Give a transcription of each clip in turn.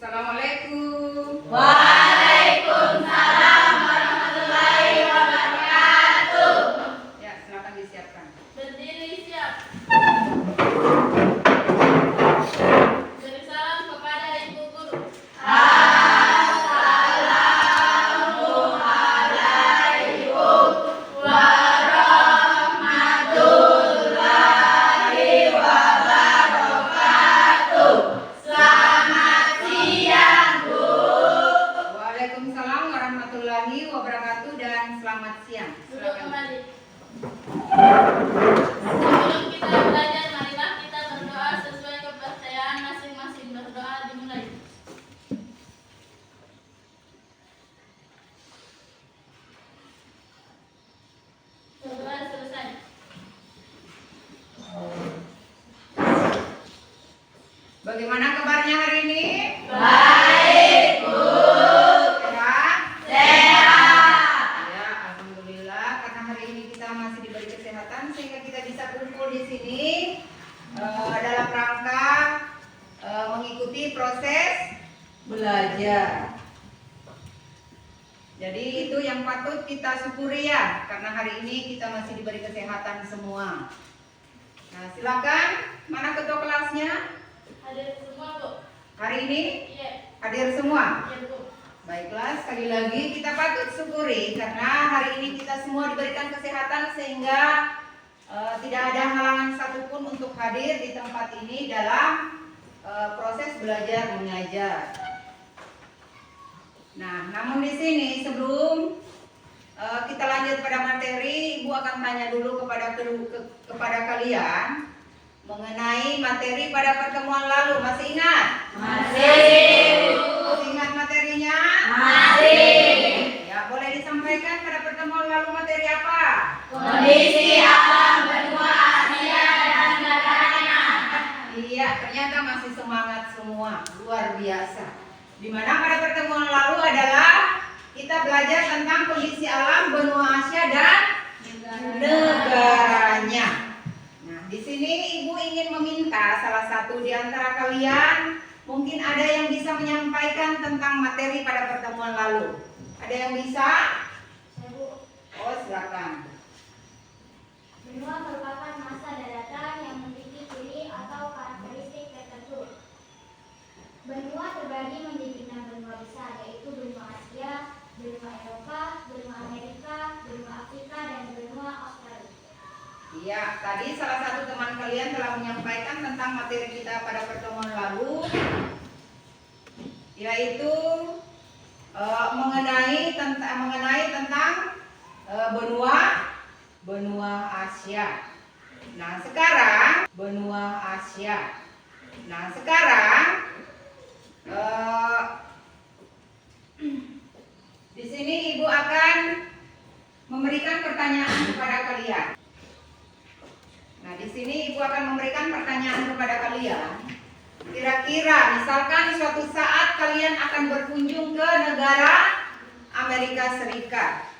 Assalamualaikum. Waalaikumsalam warahmatullahi wabarakatuh. Ya, silakan disiapkan. Berdiri siap. Beri salam kepada Ibu Guru. Assalamualaikum warahmatullahi wabarakatuh. Selamat siang, Bu. Waalaikumsalam warahmatullahi wabarakatuh dan selamat siang. Duduk Silakan. kembali. Sebelum kita belajar, marilah kita berdoa sesuai kepercayaan masing-masing. Berdoa dimulai. Berdoa selesai. Bagaimana kabarnya hari ini? Baik, Bu. Sehat? Sehat. Ya, alhamdulillah karena hari ini kita masih diberi kesehatan sehingga kita bisa kumpul di sini dalam rangka mengikuti proses belajar. Jadi itu yang patut kita syukuri ya, karena hari ini kita masih diberi kesehatan semua. Nah, silakan, mana ketua kelasnya? Hadir semua, Bu. Hari ini Iya, hadir semua. iya, Bu. Baiklah, sekali lagi kita patut syukuri karena hari ini kita semua diberikan kesehatan sehingga tidak ada halangan satupun untuk hadir di tempat ini dalam proses belajar mengajar. Nah, namun di sini sebelum kita lanjut pada materi, Ibu akan tanya dulu kepada kalian mengenai materi pada pertemuan lalu. Masih ingat? Masih. Masih ingat materinya? Masih. Ya, boleh disampaikan pada pertemuan lalu materi apa? Kondisi alam benua Asia dan negaranya. Iya, ternyata masih semangat semua, luar biasa. Dimana pada pertemuan lalu adalah kita belajar tentang kondisi alam benua Asia dan negaranya. Nah, di sini Ibu ingin meminta salah satu di antara kalian, mungkin ada yang bisa menyampaikan tentang materi pada pertemuan lalu. Ada yang bisa? Oh, silakan. Benua merupakan massa daratan yang memiliki ciri atau karakteristik tertentu. Benua terbagi menjadi 6 benua besar, yaitu benua Asia, benua Eropa, benua Amerika, benua Afrika, dan benua Australia. Iya, tadi salah satu teman kalian telah menyampaikan tentang materi kita pada pertemuan lalu, yaitu mengenai tentang benua Asia. Nah, sekarang benua Asia. Nah, sekarang di sini Ibu akan memberikan pertanyaan kepada kalian. Nah, di sini Ibu akan memberikan pertanyaan kepada kalian. Kira-kira misalkan suatu saat kalian akan berkunjung ke negara Amerika Serikat,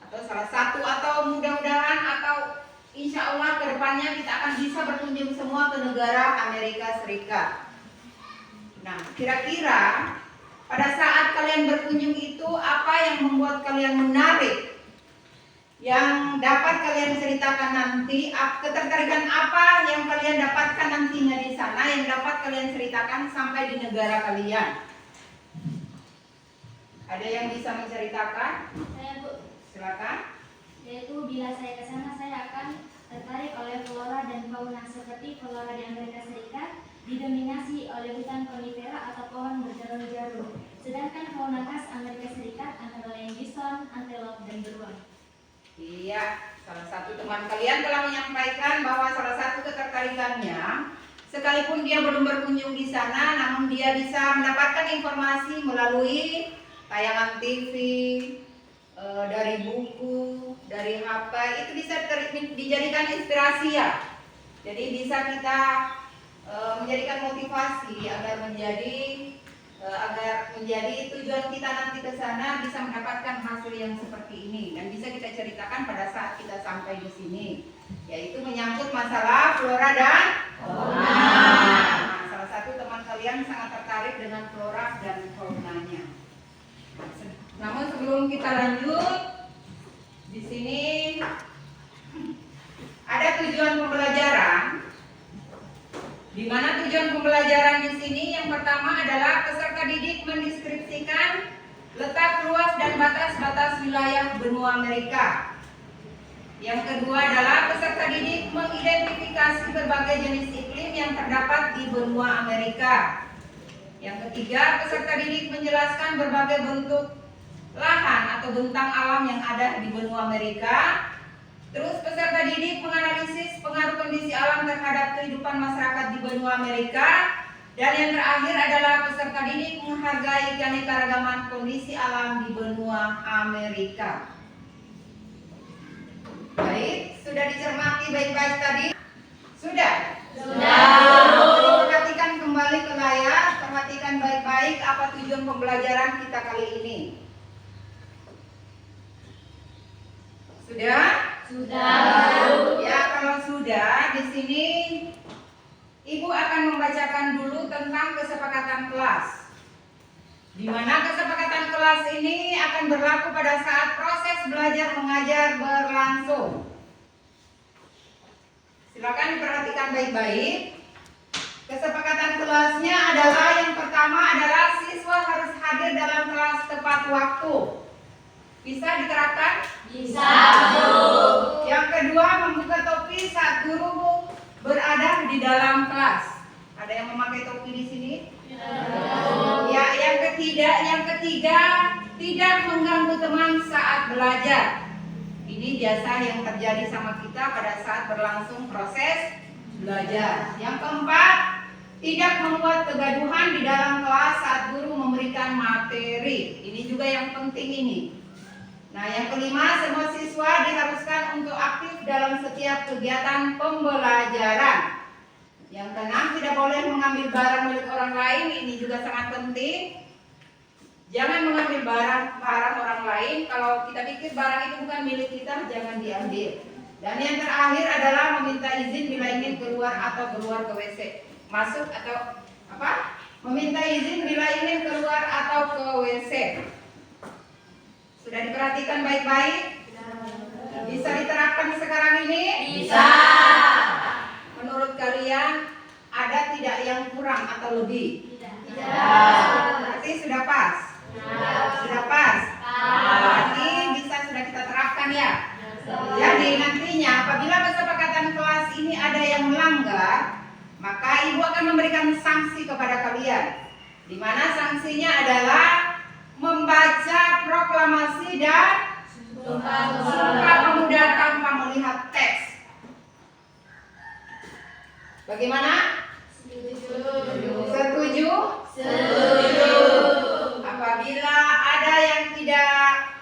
atau salah satu, atau mudah-mudahan atau insya Allah kedepannya kita akan bisa berkunjung semua ke negara Amerika Serikat. Nah, kira-kira pada saat kalian berkunjung itu apa yang membuat kalian menarik? Yang dapat kalian ceritakan nanti, ketertarikan apa yang kalian dapatkan nantinya di sana yang dapat kalian ceritakan sampai di negara kalian? Ada yang bisa menceritakan? Saya, Bu, Silakan. yaitu bila saya ke sana saya akan tertarik oleh flora dan fauna seperti flora di Amerika Serikat didominasi oleh hutan konifera atau pohon berjarum-jarum. Sedangkan fauna khas Amerika Serikat antara lain bison, antelope, dan beruang. Iya, salah satu teman kalian telah menyampaikan bahwa salah satu ketertarikannya, sekalipun dia belum berkunjung di sana, namun dia bisa mendapatkan informasi melalui tayangan TV, dari buku, dari HP, itu bisa dijadikan inspirasi ya. Jadi bisa kita menjadikan motivasi agar menjadi tujuan kita nanti ke sana bisa mendapatkan hasil yang seperti ini dan bisa kita ceritakan pada saat kita sampai di sini, yaitu menyangkut masalah flora dan fauna. Nah, salah satu teman kalian sangat tertarik dengan flora dan faunanya. Namun sebelum kita lanjut, di sini ada tujuan pembelajaran. Di mana tujuan pembelajaran di sini yang pertama adalah peserta didik mendeskripsikan letak luas dan batas-batas wilayah benua Amerika. Yang kedua adalah peserta didik mengidentifikasi berbagai jenis iklim yang terdapat di benua Amerika. Yang ketiga, peserta didik menjelaskan berbagai bentuk lahan atau bentang alam yang ada di benua Amerika. Terus peserta didik menganalisis pengaruh kondisi alam terhadap kehidupan masyarakat di benua Amerika. Dan yang terakhir adalah peserta didik menghargai keanekaragaman kondisi alam di benua Amerika. Baik, sudah dicermati baik-baik tadi? Sudah? Sudah. Perhatikan kembali ke layar, perhatikan baik-baik apa tujuan pembelajaran kita kali ini. Sudah? Sudah. Ya, kalau sudah, di sini Ibu akan membacakan dulu tentang kesepakatan kelas. Di mana kesepakatan kelas ini akan berlaku pada saat proses belajar mengajar berlangsung. Silakan diperhatikan baik-baik. Kesepakatan kelasnya adalah yang pertama adalah siswa harus hadir dalam kelas tepat waktu. Bisa diterapkan? Bisa. Yang kedua, membuka topi saat guru berada di dalam kelas. Ada yang memakai topi di sini? Ya, yang ketiga, tidak mengganggu teman saat belajar. Ini biasa yang terjadi sama kita pada saat berlangsung proses belajar. Yang keempat, tidak membuat kegaduhan di dalam kelas saat guru memberikan materi. Ini juga yang penting ini. Nah, yang kelima, semua siswa diharuskan untuk aktif dalam setiap kegiatan pembelajaran. Yang keenam, tidak boleh mengambil barang milik orang lain. Ini juga sangat penting. Jangan mengambil barang orang lain. Kalau kita pikir barang itu bukan milik kita, jangan diambil. Dan yang terakhir adalah meminta izin bila ingin keluar atau keluar ke WC. Masuk atau apa? Meminta izin bila ingin keluar atau ke WC. Sudah diperhatikan baik-baik? Bisa diterapkan sekarang ini? Bisa. Menurut kalian ada tidak yang kurang atau lebih? Tidak. Berarti sudah pas? Sudah pas? Berarti bisa sudah kita terapkan ya? Jadi nantinya apabila kesepakatan kelas ini ada yang melanggar, maka ibu akan memberikan sanksi kepada kalian. Di mana sanksinya adalah membaca proklamasi dan Sumpah Pemuda tanpa melihat teks. Bagaimana? Setuju? Setuju. Apabila ada yang tidak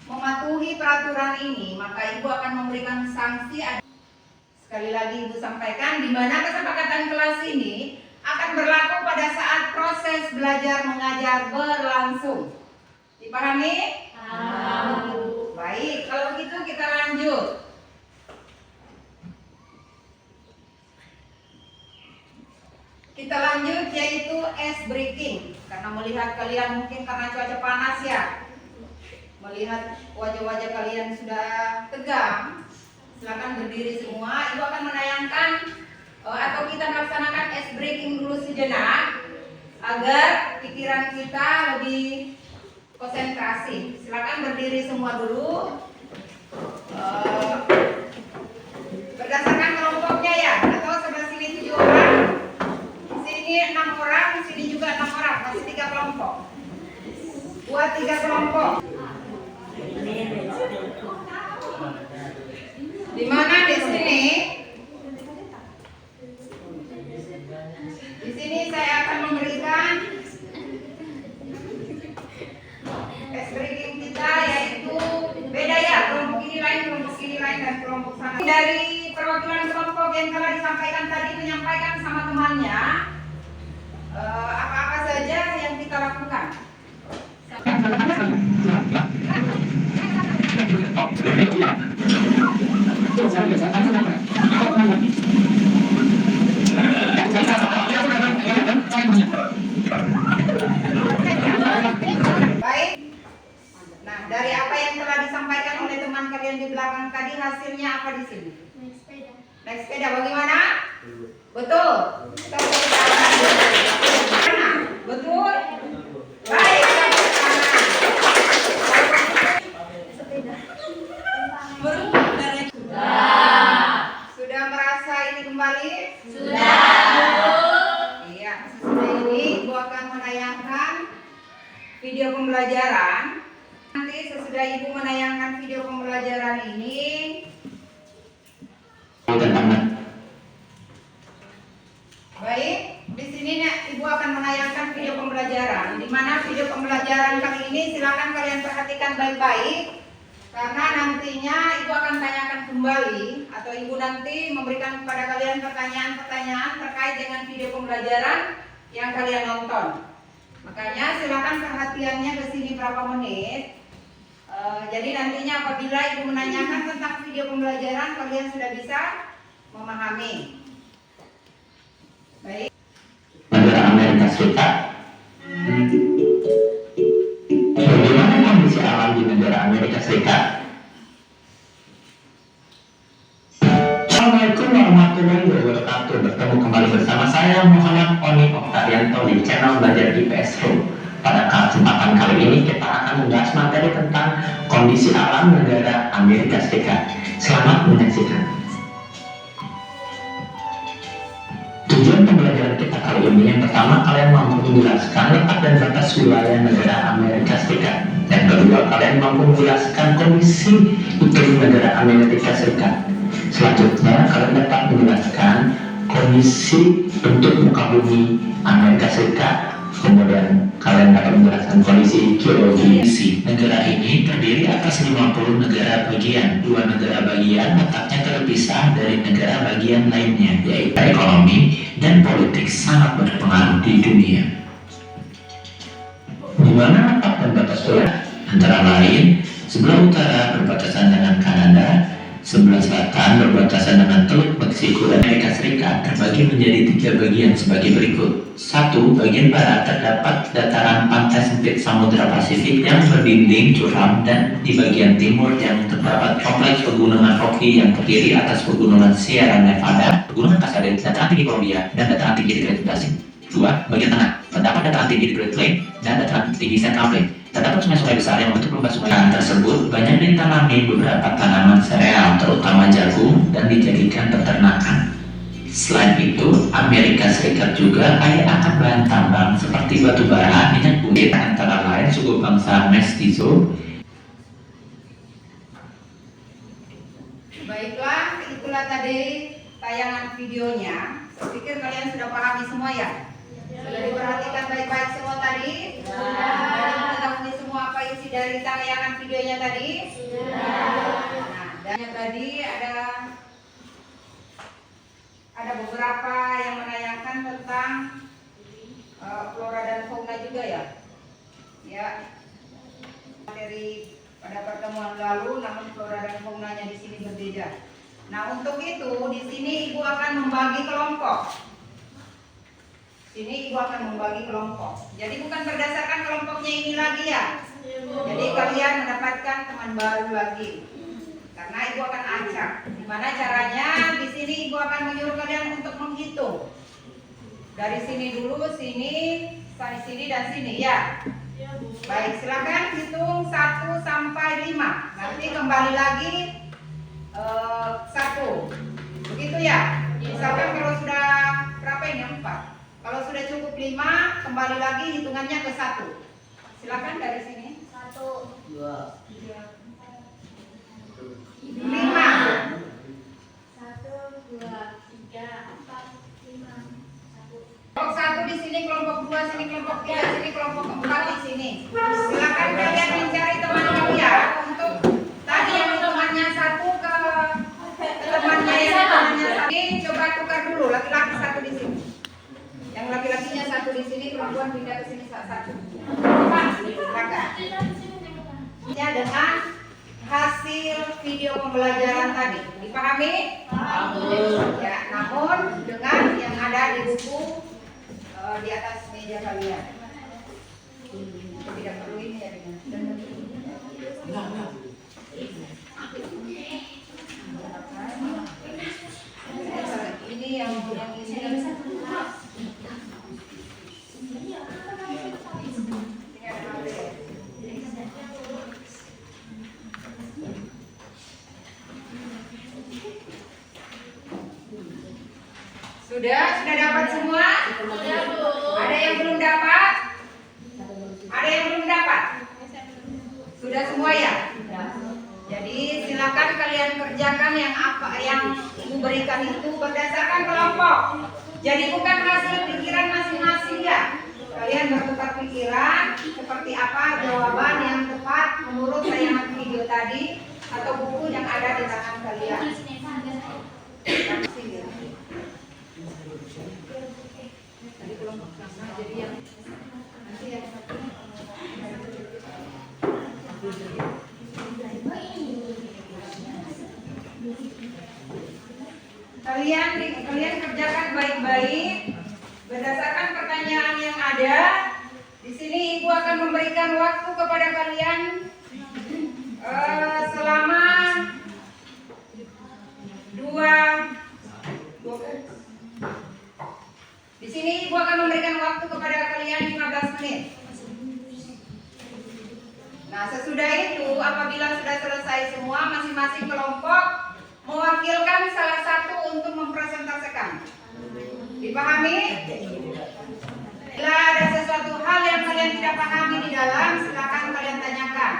mematuhi peraturan ini, maka ibu akan memberikan sanksi. Sekali lagi ibu sampaikan, di mana kesepakatan kelas ini akan berlaku pada saat proses belajar mengajar berlangsung. Dipahami? Baik, kalau begitu kita lanjut. Kita lanjut yaitu ice breaking. Karena melihat kalian mungkin karena cuaca panas ya, melihat wajah-wajah kalian sudah tegang, silakan berdiri semua. Ibu akan menayangkan atau kita melaksanakan ice breaking dulu sejenak agar pikiran kita lebih konsentrasi. Silakan berdiri semua dulu. Berdasarkan kelompoknya ya, atau sebelah sini 7 orang, sini 6 orang, sini juga 6 orang, masih 3 kelompok. Buat 3 kelompok. Di mana di sini? Di sini saya akan memberikan ice breaking kita, yaitu beda ya, kelompok ini lain dan kelompok sana. Dari perwakilan kelompok yang telah disampaikan tadi menyampaikan sama temannya apa-apa saja yang kita lakukan. di belakang tadi hasilnya apa di sini? Naik sepeda. Naik sepeda bagaimana? Betul. Tepuk tangan. Mana? Betul. Baik, tepuk tangan. Sepeda. Sudah merasa ini kembali? Sudah. Iya, sesudah ini Ibu akan menayangkan video pembelajaran. Nanti sesudah Ibu menayangkan video pembelajaran ini, baik, di sini Ibu akan menayangkan video pembelajaran. Di mana video pembelajaran kali ini silakan kalian perhatikan baik-baik, karena nantinya Ibu akan tanyakan kembali atau Ibu nanti memberikan kepada kalian pertanyaan-pertanyaan terkait dengan video pembelajaran yang kalian nonton. Makanya silakan perhatiannya ke sini berapa menit. Jadi nantinya apabila Ibu menanyakan tentang video pembelajaran, kalian sudah bisa memahami. Baik. Negara Amerika Serikat. Bagaimana kondisi alam di negara Amerika Serikat? Assalamualaikum warahmatullahi wabarakatuh. Bertemu kembali bersama saya Muhammad Oni Oktavianto di channel Belajar IPS Room. Pada kesempatan kali ini kita akan membahas materi tentang kondisi alam negara Amerika Serikat. Selamat menyaksikan. Tujuan pembelajaran kita kali ini, yang pertama, kalian mampu menjelaskan letak dan batas wilayah negara Amerika Serikat. Yang kedua, kalian mampu menjelaskan kondisi iklim negara Amerika Serikat. Selanjutnya, kalian dapat menjelaskan kondisi bentuk muka bumi Amerika Serikat. Kemudian, kalian dapat menjelaskan kondisi geologi. Negara ini terdiri atas 50 negara bagian. 2 negara bagian letaknya terpisah dari negara bagian lainnya, yaitu ekonomi dan politik sangat berpengaruh di dunia. Di mana letak dan batas wilayah? Antara lain, sebelah utara berbatasan dengan Kanada, sebelah selatan berbatasan dengan Teluk Meksiko. Amerika Serikat terbagi menjadi 3 bagian sebagai berikut. 1. Bagian barat terdapat dataran pantai sempit Samudra Pasifik yang berdinding curam, dan di bagian timur yang terdapat kompleks pegunungan Rocky yang terdiri atas pegunungan Sierra Nevada, pegunungan Cascade, dataran tinggi Columbia, dan dataran tinggi di Great Basin. 2. Bagian tengah terdapat dataran tinggi di Great Plains dan dataran tinggi Central Plains. Terdapat sungai-sungai besar yang membentuk lembah sungai tersebut. Banyak ditanami beberapa tanaman sereal, terutama jagung, dan dijadikan peternakan. Selain itu, Amerika Serikat juga kaya akan bahan tambang seperti batu bara, minyak bumi, antara lain suku bangsa Mestizo. Baiklah, itulah tadi tayangan videonya. Saya pikir kalian sudah pahami semua ya? Sudah diperhatikan baik-baik semua tadi? Sudah. Dan mengetahui semua apa isi dari tayangan videonya tadi? Sudah. Nah, dan tadi ada beberapa yang menayangkan tentang flora dan fauna juga ya. Ya, materi pada pertemuan lalu, namun flora dan faunanya di sini berbeda. Nah, untuk itu di sini Ibu akan membagi kelompok. Sini Ibu akan membagi kelompok. Jadi bukan berdasarkan kelompoknya ini lagi ya. Jadi kalian mendapatkan teman baru lagi. Karena Ibu akan acak. Gimana caranya? Di sini Ibu akan menyuruh kalian untuk menghitung. Dari sini dulu, sini, sini dan sini ya. Baik, silakan hitung 1 sampai 5. Nanti kembali lagi 1. Begitu ya. Misalkan kalau sudah berapa ini? 4. Kalau sudah cukup 5, kembali lagi hitungannya ke 1. Silakan dari sini. 1, 2, 5. 1, 2, 3, 4, 5, 1. Kelompok 1 di sini, kelompok 2 sini, kelompok 3 sini, kelompok 4 di sini. Silakan kalian mencari teman kalian untuk tadi yang temannya 1 ke temannya yang temannya 1. Ini coba tukar dulu, laki-laki 1 di sini. Yang laki-lakinya 1 di sini, perempuan pindah ke sini 1. Silakan. Ya, dengan hasil video pembelajaran tadi dipahami? Ya, namun dengan yang ada di buku di atas meja kalian. Tidak perlu ini ya dengan. Ini yang ini. Sudah dapat semua? Sudah, Bu. Ada yang belum dapat? Ada yang belum dapat? Sudah semua ya? Jadi silakan kalian kerjakan yang apa yang Ibu berikan itu berdasarkan kelompok. Jadi bukan hasil pikiran masing-masing ya. Kalian bertukar pikiran seperti apa jawaban yang tepat menurut tayangan video tadi atau buku yang ada di tangan kalian. Tadi kelompok sama jadi yang nanti yang kalian kerjakan baik-baik berdasarkan pertanyaan yang ada. Di sini Ibu akan memberikan waktu kepada kalian selama 2. Di sini Ibu akan memberikan waktu kepada kalian 15 menit. Nah, sesudah itu apabila sudah selesai semua, masing-masing kelompok mewakilkan salah satu untuk mempresentasikan. Dipahami? Bila ada sesuatu hal yang kalian tidak pahami di dalam, silakan kalian tanyakan.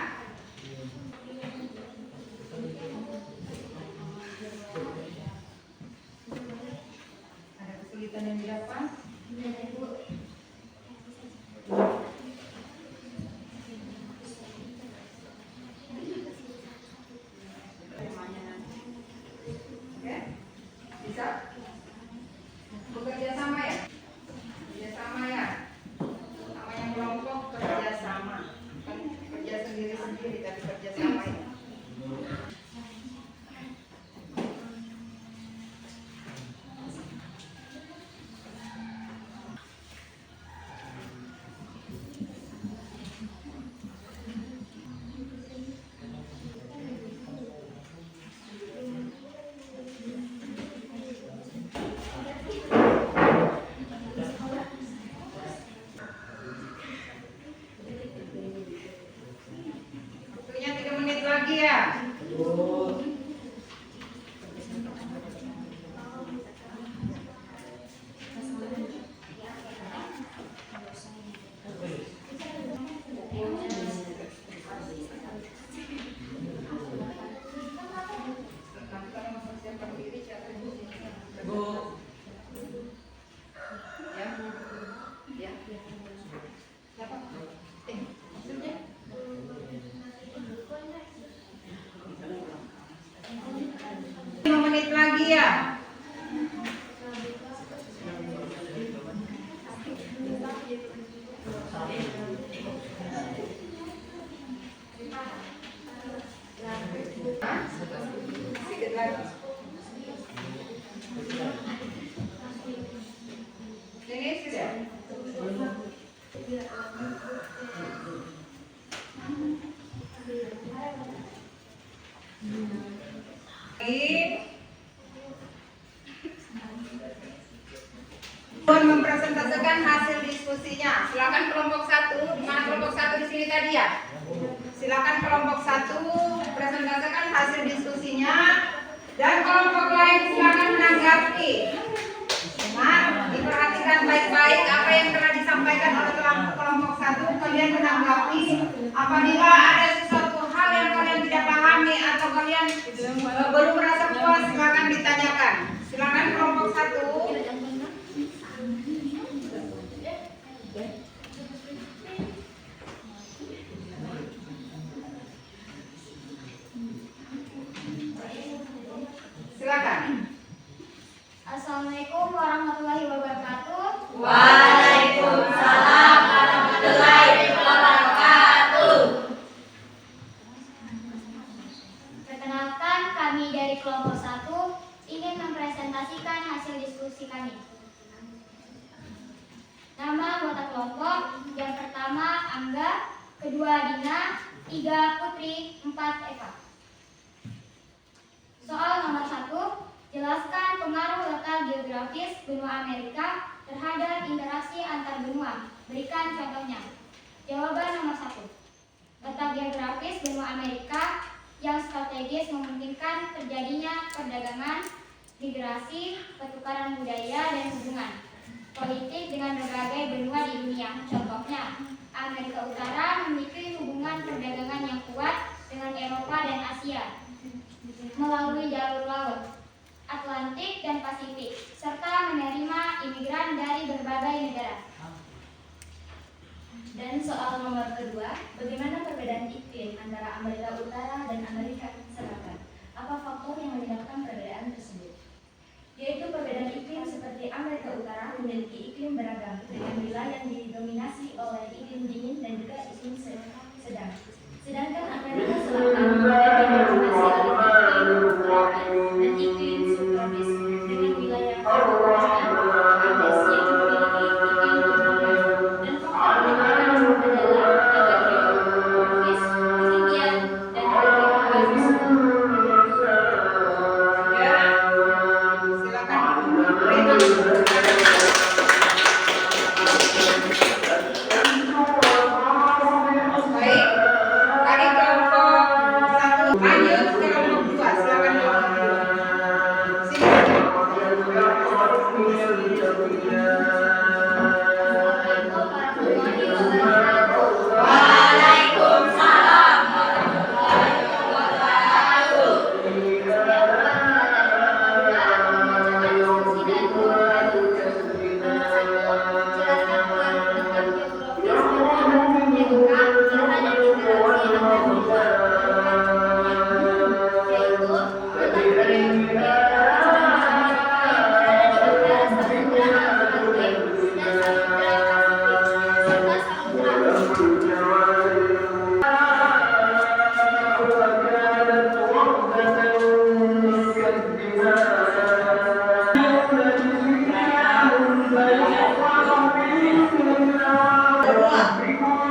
Ada kesulitan yang didapat? Oke? Bisa? Bekerja sama ya? Bekerja sama ya? Namanya kelompok kerja sama. Bukan kerja sendiri-sendiri, tapi kerja sama ya. Waktunya 3 menit lagi ya. Ya. Siapa? Maksudnya? 5 menit lagi ya. Sedikit lagi. Ini sudah. Mempresentasikan hasil diskusinya. Silakan kelompok 1. Di mana kelompok 1 di sini tadi ya? Silakan kelompok 1 presentasikan hasil diskusinya dan kelompok lain silakan menanggapi. Nah, diperhatikan baik-baik apa yang telah disampaikan oleh kelompok 1. Kalian menanggapi apabila ada sesuatu hal yang kalian tidak pahami atau kalian belum merasa puas, silakan ditanyakan. Silakan kelompok 1. Silakan. Assalamualaikum warahmatullahi wabarakatuh. Waalaikumsalam warahmatullahi wabarakatuh. Perkenalkan, kami dari kelompok 1 ingin mempresentasikan hasil diskusi kami. Nama anggota kelompok: yang pertama Angga, kedua Dina, 3 Putri, 4 Eva. Soal nomor 1, jelaskan pengaruh letak geografis benua Amerika terhadap interaksi antar benua. Berikan contohnya. Jawaban nomor 1. Letak geografis benua Amerika yang strategis memungkinkan terjadinya perdagangan, migrasi, pertukaran budaya, dan hubungan politik dengan berbagai benua di dunia. Contohnya, Amerika Utara memiliki hubungan perdagangan yang kuat dengan Eropa dan Asia melalui jalur laut, Atlantik dan Pasifik, serta menerima imigran dari berbagai negara. Dan soal nomor kedua, bagaimana perbedaan iklim antara Amerika Utara dan Amerika Selatan? Apa faktor yang menyebabkan perbedaan tersebut? Yaitu perbedaan iklim seperti Amerika Utara memiliki iklim beragam dengan wilayah yang didominasi oleh iklim dingin dan juga iklim sedang. Sedangkan Amerika Selatan didominasi oleh iklim tropis dan iklim subtropis dengan wilayah tropis yang memiliki iklim dan faktor penyebab adalah geografis, ketinggian, dan geografis. Ya, silakan. Baik, tadi kelompok 1 lanjut ke kelompok 2. Silakan kelompok 2.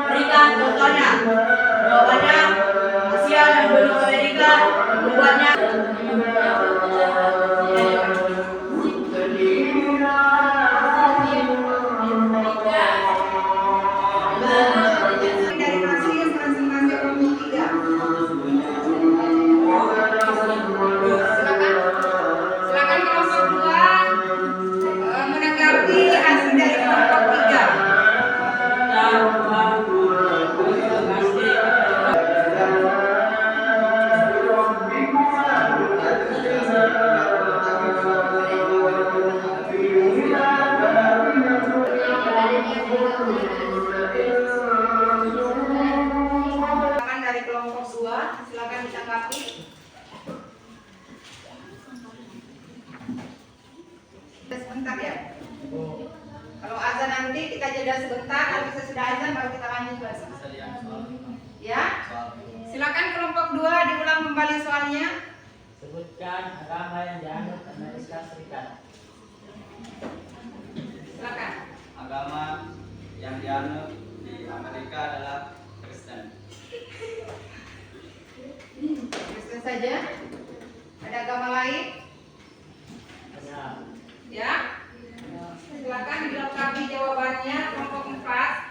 Berikan contohnya. Jawabannya Asia dan benua Amerika membuatnya. Dari masing-masing kelompok 3. Silakan kelompok 2 menanggapi hasil dari kelompok 3. Silakan dari kelompok 2, silakan ditanggapi. Sebentar ya. Kalau azan nanti kita jeda sebentar, kalau sudah azan baru kita lanjut lagi. Ya. Silakan kelompok 2 diulang kembali soalnya. Sebutkan agama yang dianut Amerika Serikat. Silakan. Agama yang dianut di Amerika adalah Kristen. Kristen saja. Ada agama lain? Ya. Ya. Silakan dilengkapi jawabannya kelompok 4.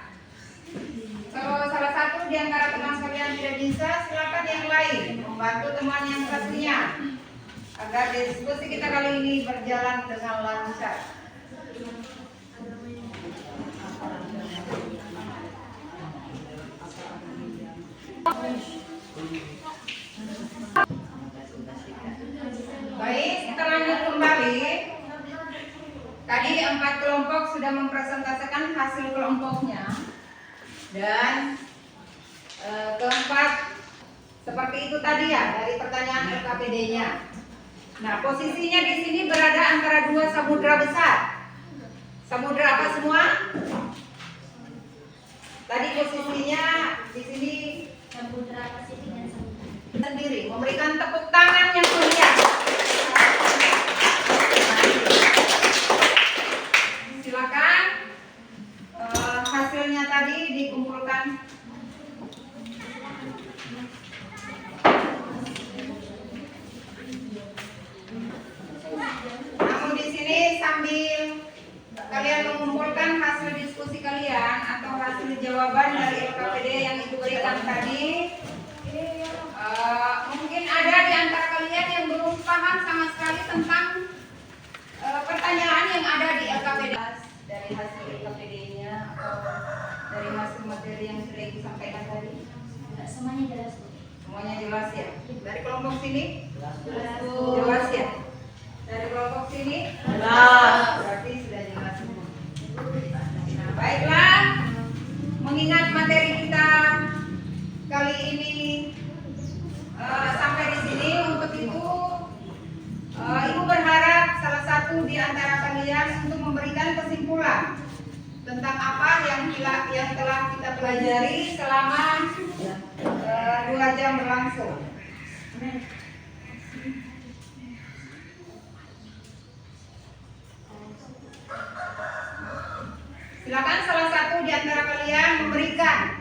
Kalau salah satu di antara teman sekalian tidak bisa, silakan yang lain membantu teman yang satunya agar diskusi kita kali ini berjalan dengan lancar. Baik, kita lanjut kembali. Tadi 4 kelompok sudah mempresentasikan hasil kelompoknya. Dan keempat seperti itu tadi ya dari pertanyaan LKPD-nya. Nah, posisinya di sini berada antara 2 samudra besar. Samudra apa semua? Tadi posisinya di sini Samudra Pasifik dan Samudra sendiri. Memberikan tepuk tangan yang meriah. Silakan hasilnya tadi dikumpulkan. hasil jawaban dari LKPD yang Ibu berikan tadi. Mungkin ada di antara kalian yang belum paham sama sekali tentang pertanyaan yang ada di LKPD. Dari hasil LKPD-nya atau dari hasil materi yang sudah Ibu sampaikan tadi? Semuanya jelas, Bu. Semuanya jelas ya? Dari kelompok sini? Jelas. Jelas ya? Dari kelompok sini? Jelas. Berarti sudah jelas semua. Nah, baiklah. Mengingat materi kita kali ini sampai di sini, untuk itu Ibu berharap salah satu di antara kalian untuk memberikan kesimpulan tentang apa yang telah kita pelajari selama 2 jam berlangsung. Silakan salah satu di antara kalian memberikan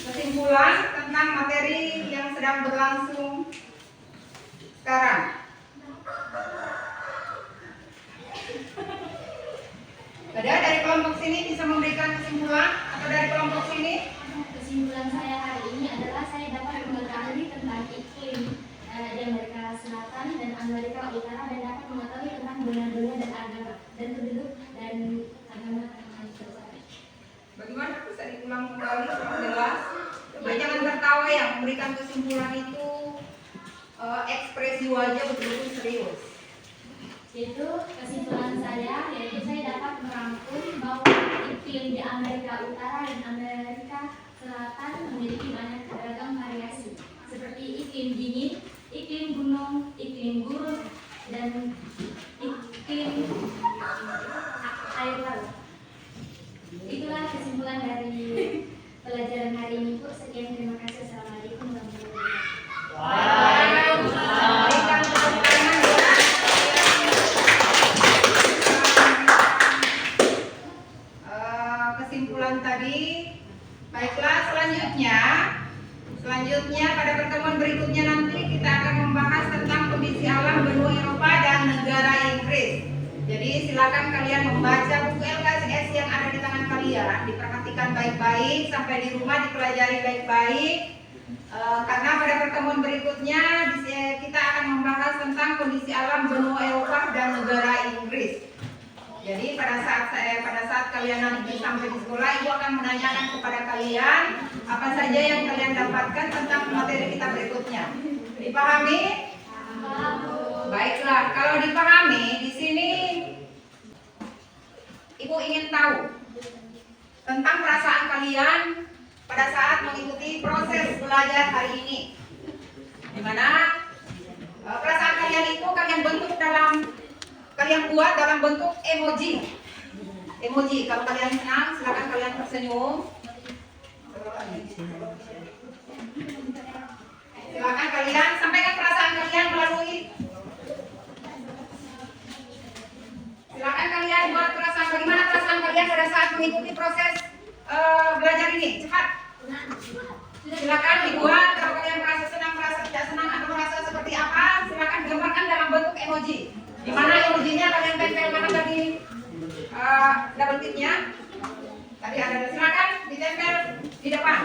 kesimpulan tentang materi yang sedang berlangsung sekarang. Ada dari kelompok sini bisa memberikan kesimpulan atau dari kelompok sini? Kesimpulan saya hari ini adalah saya dapat mengetahui tentang iklim di Amerika Selatan dan Amerika Utara dan dapat mengetahui tentang dunia dan agama dan penduduk dan agama yang tersebut. Bagaimana bisa diulang kembali kurang jelas? Coba jangan tertawa ya, memberikan kesimpulan itu ekspresi wajah betul-betul serius. Yaitu kesimpulan saya, yaitu saya dapat merangkum bahwa iklim di Amerika Utara dan Amerika Selatan memiliki banyak beragam variasi, seperti iklim dingin, iklim gunung, iklim gurun, dan iklim air laut. Itulah kesimpulan dari pelajaran hari ini, Bu. Sekian, terima kasih. Assalamualaikum warahmatullahi wabarakatuh. Berikan tepuk tangan ya. Kesimpulan tadi. Baiklah, selanjutnya pada pertemuan berikutnya nanti kita akan membahas tentang kondisi alam benua Eropa dan negara Inggris. Jadi silakan kalian membaca buku LKS yang ada di tangan kalian, diperhatikan baik-baik, sampai di rumah dipelajari baik-baik. Karena pada pertemuan berikutnya kita akan membahas tentang kondisi alam benua Eropa dan negara Inggris. Jadi pada saat kalian nanti sampai di sekolah, Ibu akan menanyakan kepada kalian apa saja yang kalian dapatkan tentang materi kita berikutnya. Dipahami? Baiklah, kalau dipahami di sini Ibu ingin tahu tentang perasaan kalian pada saat mengikuti proses belajar hari ini. Di mana perasaan kalian itu kalian buat dalam bentuk emoji. Emoji, kalau kalian senang silakan kalian tersenyum. Silakan kalian sampaikan perasaan kalian melalui. Silakan kalian buat bagaimana perasaan kalian pada saat mengikuti proses belajar ini. Cepat. Silakan dibuat. Kalau kalian merasa senang, merasa tidak senang, atau merasa seperti apa, silakan gambarkan dalam bentuk emoji. Di mana emojinya kalian tempelkan tadi double ticknya. Tadi ada, silakan ditempel di depan.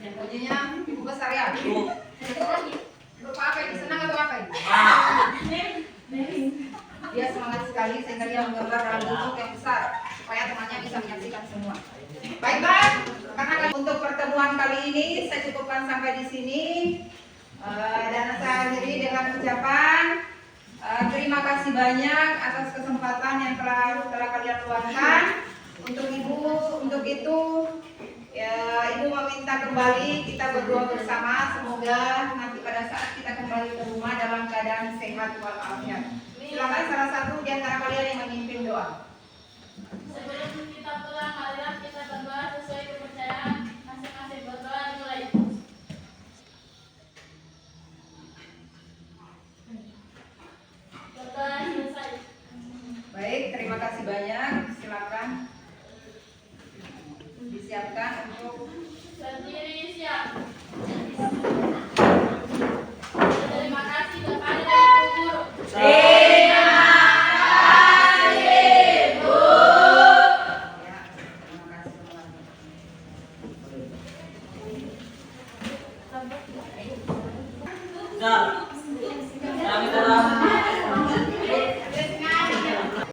Emojinya Ibu besar ya. Berupa apa ini? Senang atau apa ini? Dia semangat sekali sehingga dia menggambar dalam bentuk yang besar supaya temannya bisa menyaksikan semua. Baiklah, karena untuk pertemuan kali ini saya cukupkan sampai di sini. Dan saya akhiri dengan ucapan terima kasih banyak atas kesempatan yang telah kalian luangkan untuk Ibu. Untuk itu Ibu meminta kembali kita berdoa bersama, semoga nanti pada saat kita kembali ke rumah dalam keadaan sehat walafiat. Silakan salah satu di antara kalian yang memimpin doa. Sebelum kita pulang, marilah kita berdoa sesuai kepercayaan masing-masing. Berdoa dimulai. Disiapkan untuk Berdiri siap. Terima kasih kepada Ibu Guru.